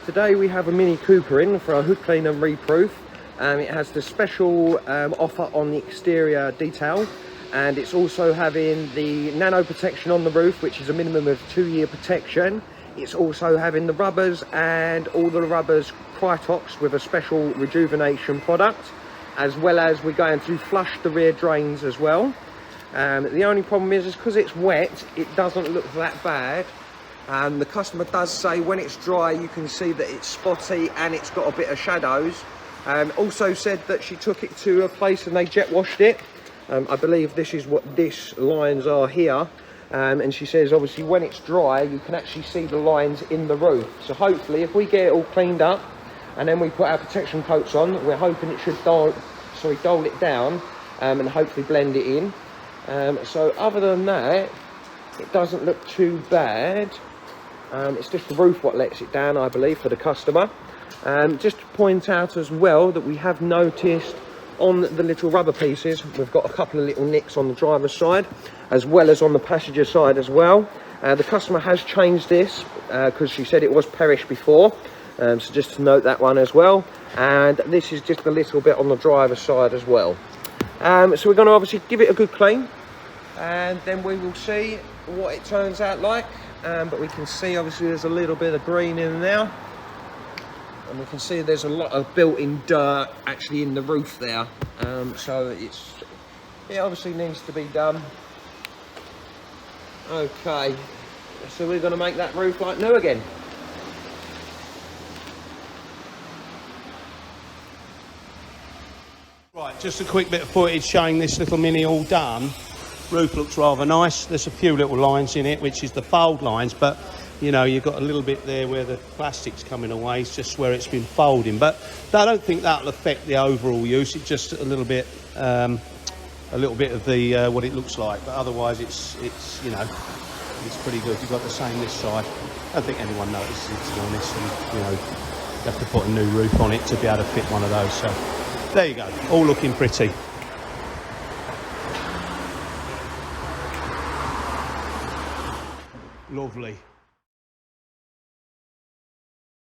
Today we have a Mini Cooper in for a hood clean and reproof. It has the special offer on the exterior detail, and it's also having the nano protection on the roof, which is a minimum of 2-year protection. It's also having the rubbers and all the rubbers Krytox with a special rejuvenation product, as well as we're going to flush the rear drains as well. The only problem is because it's wet, it doesn't look that bad. The customer does say when it's dry you can see that it's spotty and it's got a bit of shadows. Also said that she took it to a place and they jet washed it. I believe this is what this lines are here. And she says obviously when it's dry you can actually see the lines in the roof. So hopefully if we get it all cleaned up and then we put our protection coats on, we're hoping it should dull it down and hopefully blend it in. So other than that, it doesn't look too bad. It's just the roof what lets it down, I believe, for the customer. Just to point out as well that we have noticed on the little rubber pieces, we've got a couple of little nicks on the driver's side as well as on the passenger side as well. The customer has changed this because she said it was perished before, so just to note that one as well. And this is just a little bit on the driver's side as well. So we're going to obviously give it a good clean and then we will see what it turns out like. But we can see obviously there's a little bit of green in there, and we can see there's a lot of built-in dirt actually in the roof there. So it obviously needs to be done. Okay, so we're going to make that roof like new again. Right, just a quick bit of footage showing this little Mini all done. Roof looks rather nice. There's a few little lines in it, which is the fold lines, but you know, you've got a little bit there where the plastic's coming away. It's just where it's been folding, but I don't think that'll affect the overall use. It's just a little bit of the what it looks like, but otherwise it's you know, it's pretty good. You've got the same this side. I don't think anyone notices it, to be honest. And you know, you have to put a new roof on it to be able to fit one of those. So there you go, all looking pretty. Lovely.